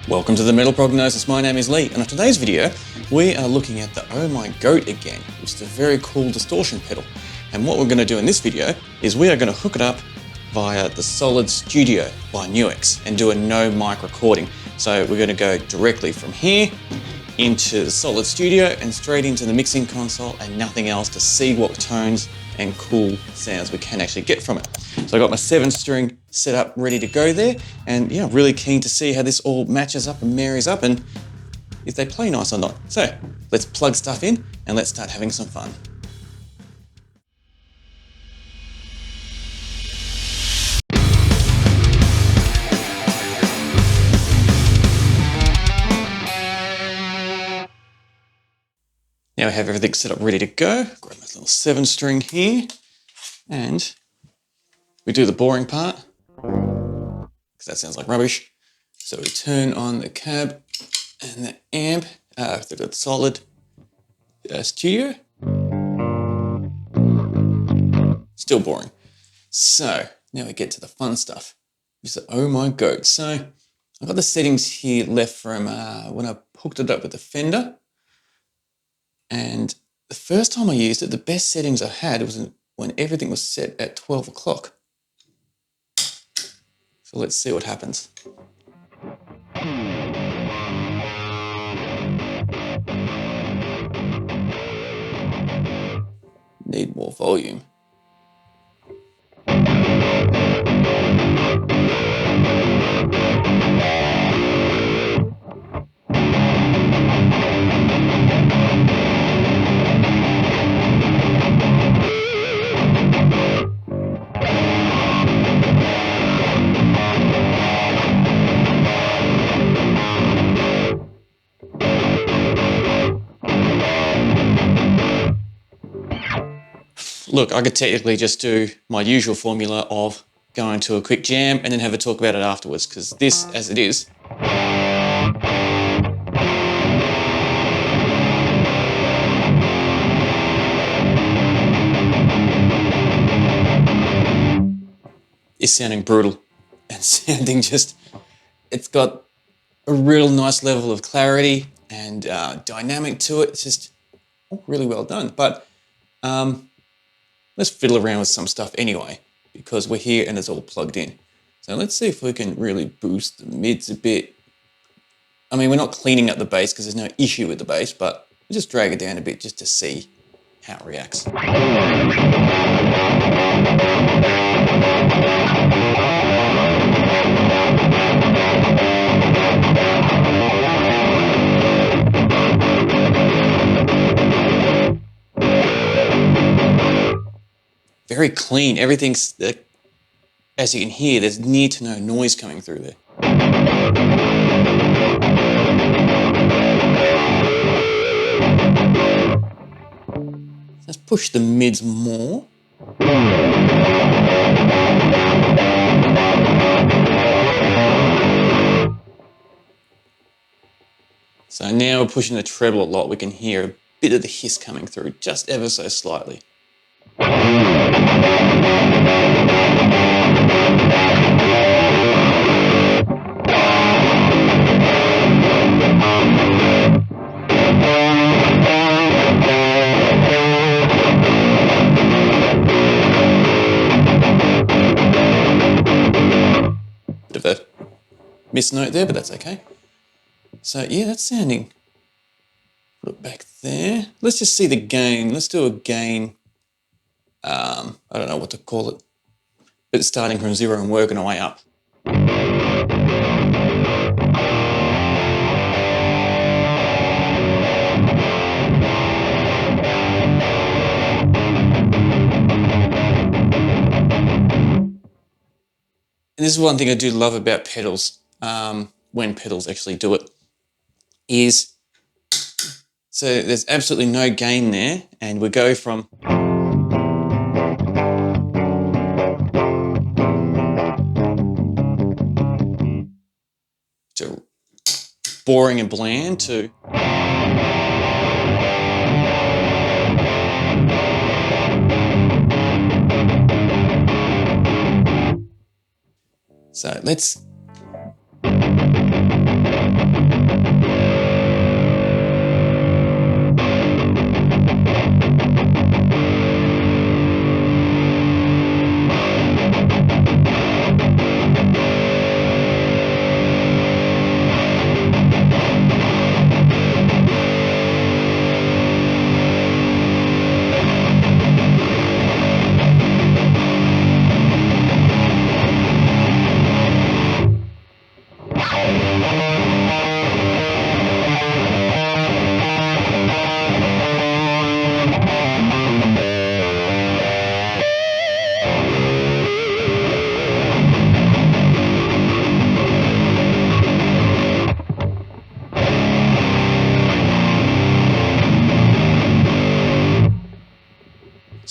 Welcome to the Metal Prognosis. My name is Lee, and in today's video we are looking at the Oh My Goat again, which is a very cool distortion pedal. And what we're going to do in this video is we are going to hook it up via the Solid Studio by Nux and do a no mic recording. So we're going to go directly from here into the Solid Studio and straight into the mixing console and nothing else to see what tones and cool sounds we can actually get from it. So I got my 7-string set up ready to go there, and yeah, really keen to see how this all matches up and marries up and if they play nice or not. So let's plug stuff in and let's start having some fun. Now I have everything set up ready to go. Grab my little 7-string here and we do the boring part because that sounds like rubbish. So we turn on the cab and the amp, the Solid Studio. Still boring. So now we get to the fun stuff. It's the Oh My Goat. So I've got the settings here left from when I hooked it up with the Fender. And the first time I used it, the best settings I had was when everything was set at 12 o'clock. So let's see what happens. Need more volume. Look, I could technically just do my usual formula of going to a quick jam and then have a talk about it afterwards, because this, as it is, sounding brutal and sounding just, it's got a real nice level of clarity and dynamic to it. It's just really well done. But let's fiddle around with some stuff anyway, because we're here and it's all plugged in. So let's see if we can really boost the mids a bit. I mean, we're not cleaning up the bass because there's no issue with the bass, but we'll just drag it down a bit just to see how it reacts. Very clean. Everything's, as you can hear, there's near to no noise coming through there. Let's push the mids more. So now we're pushing the treble a lot. We can hear a bit of the hiss coming through, just ever so slightly. Bit of a missed note there, but that's okay. So yeah, that's sounding, put it back there. Let's just see the gain. Let's do a gain. I don't know what to call it, but it's starting from 0 and working our way up. And this is one thing I do love about pedals, when pedals actually do it, is, so there's absolutely no gain there, and we go from boring and bland to So let's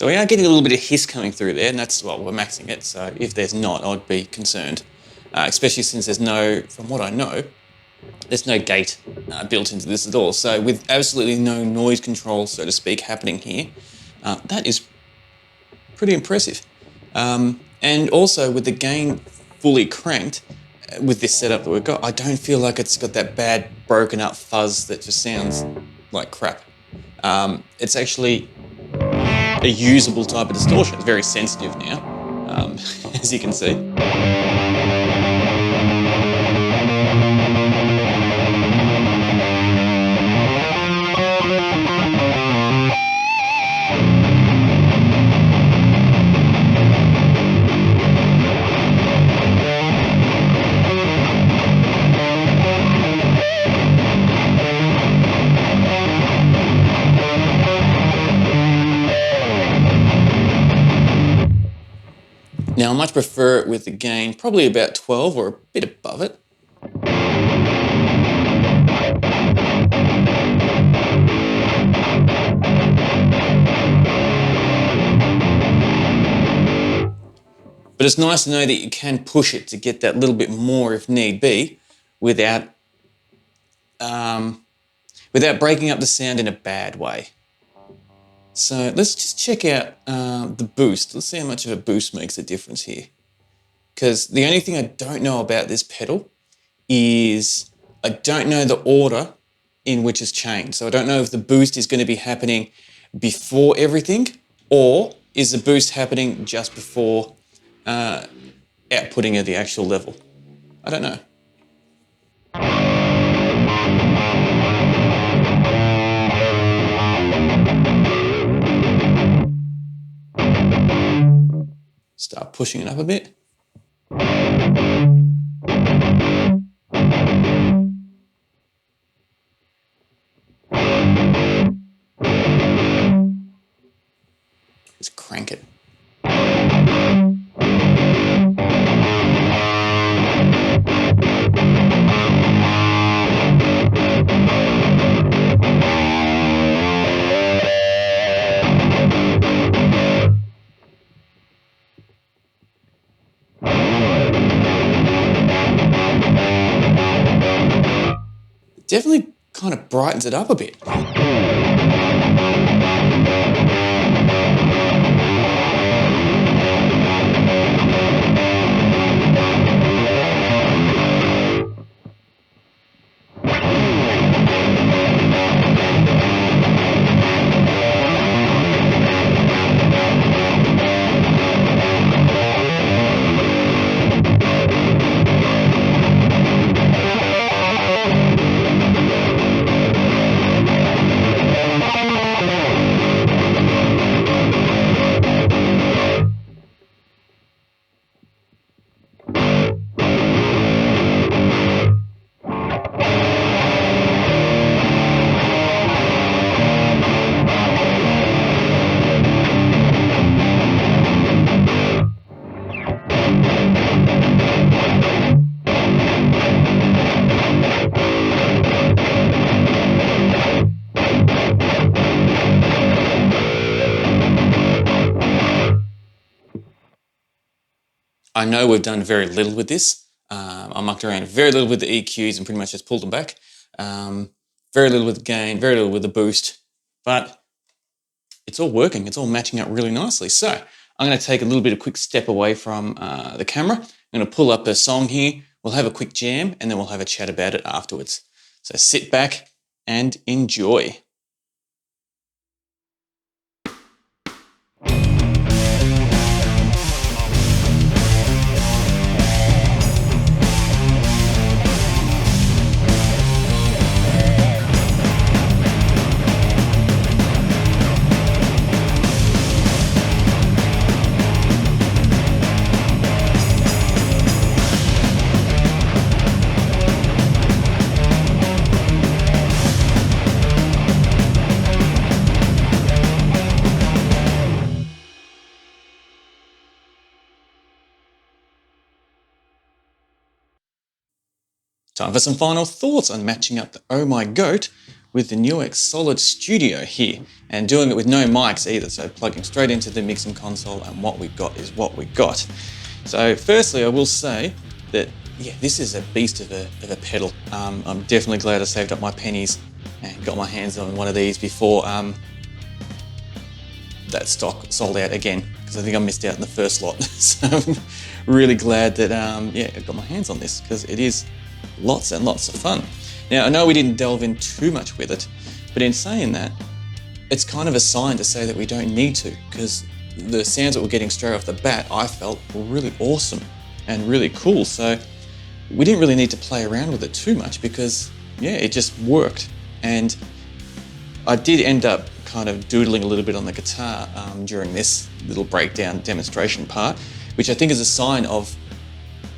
So we are getting a little bit of hiss coming through there, and that's what we're maxing it. So if there's not, I'd be concerned, especially since there's no, from what I know, there's no gate built into this at all. So with absolutely no noise control, so to speak, happening here, that is pretty impressive. And also with the gain fully cranked, with this setup that we've got, I don't feel like it's got that bad broken up fuzz that just sounds like crap. It's actually a usable type of distortion. It's very sensitive now, as you can see. Now I much prefer it with the gain probably about 12 or a bit above it. But it's nice to know that you can push it to get that little bit more if need be without breaking up the sound in a bad way. So let's just check out the boost. Let's see how much of a boost makes a difference here. Because the only thing I don't know about this pedal is I don't know the order in which it's changed. So I don't know if the boost is going to be happening before everything, or is the boost happening just before outputting at the actual level. I don't know. Start pushing it up a bit. Just crank it. Definitely kind of brightens it up a bit. I know we've done very little with this. I mucked around very little with the EQs and pretty much just pulled them back. Very little with the gain, very little with the boost, but it's all working. It's all matching up really nicely. So I'm going to take a little bit of quick step away from the camera. I'm going to pull up a song here. We'll have a quick jam and then we'll have a chat about it afterwards. So sit back and enjoy. Time for some final thoughts on matching up the Oh My Goat with the Nux Solid Studio here, and doing it with no mics either, so plugging straight into the mixing console, and what we got is what we got. So firstly, I will say that, yeah, this is a beast of a pedal. I'm definitely glad I saved up my pennies and got my hands on one of these before that stock sold out again, because I think I missed out in the first lot. So I'm really glad that yeah, I got my hands on this, because it is lots and lots of fun. Now, I know we didn't delve in too much with it, but in saying that, it's kind of a sign to say that we don't need to, because the sounds that we're getting straight off the bat, I felt, were really awesome and really cool. So we didn't really need to play around with it too much, because yeah, it just worked. And I did end up kind of doodling a little bit on the guitar during this little breakdown demonstration part, which I think is a sign of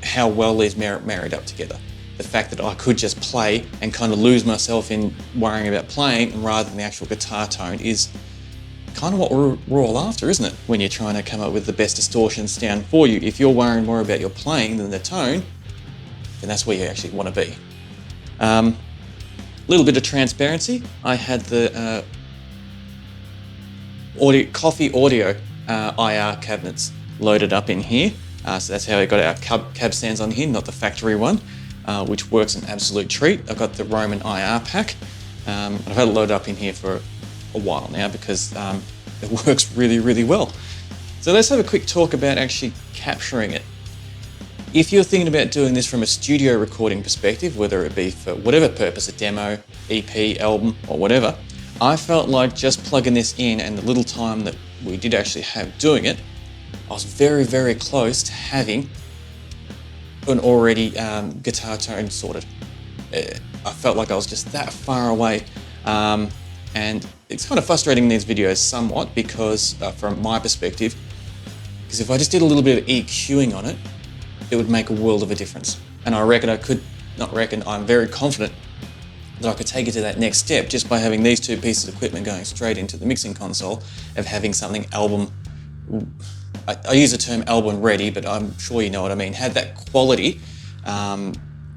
how well these married up together. The fact that I could just play and kind of lose myself in worrying about playing rather than the actual guitar tone is kind of what we're all after, isn't it? When you're trying to come up with the best distortion sound for you. If you're worrying more about your playing than the tone, then that's where you actually want to be. Little bit of transparency. I had the Coffee Audio IR cabinets loaded up in here. So that's how I got our cab stands on here, not the factory one, which works an absolute treat. I've got the Roman IR pack. I've had it loaded up in here for a while now, because it works really, really well. So let's have a quick talk about actually capturing it. If you're thinking about doing this from a studio recording perspective, whether it be for whatever purpose, a demo, EP, album, or whatever, I felt like just plugging this in and the little time that we did actually have doing it, I was very, very close to having an already guitar tone sorted. I felt like I was just that far away. And it's kind of frustrating in these videos somewhat, because from my perspective, because if I just did a little bit of EQing on it, it would make a world of a difference. And I reckon I'm very confident that I could take it to that next step just by having these two pieces of equipment going straight into the mixing console, of having something album, I use the term album ready, but I'm sure you know what I mean, had that quality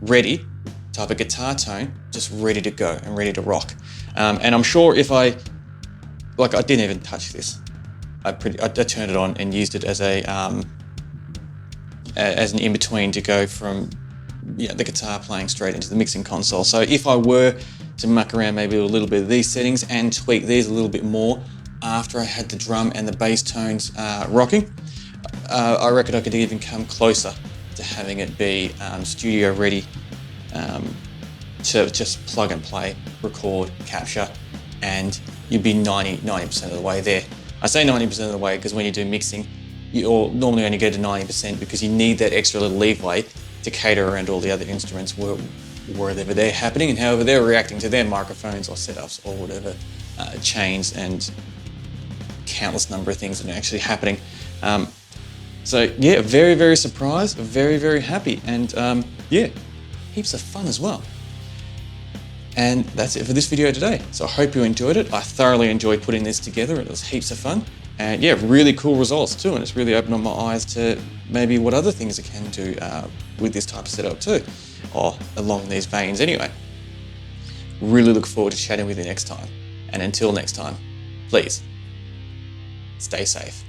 ready type of guitar tone, just ready to go and ready to rock. And I'm sure if I didn't even touch this. I turned it on and used it as an in-between to go from the guitar playing straight into the mixing console. So if I were to muck around maybe a little bit of these settings and tweak these a little bit more after I had the drum and the bass tones rocking, I reckon I could even come closer to having it be studio ready to just plug and play, record, capture, and you'd be 90% of the way there. I say 90% of the way because when you do mixing, you'll normally only go to 90% because you need that extra little leeway to cater around all the other instruments wherever they're happening and however they're reacting to their microphones or setups or whatever, chains and countless number of things that are actually happening. So yeah, very, very surprised, very, very happy, and yeah, heaps of fun as well. And that's it for this video today. So I hope you enjoyed it. I thoroughly enjoyed putting this together. It was heaps of fun. And yeah, really cool results too. And it's really opened up my eyes to maybe what other things I can do with this type of setup too, or along these veins anyway. Really look forward to chatting with you next time. And until next time, please stay safe.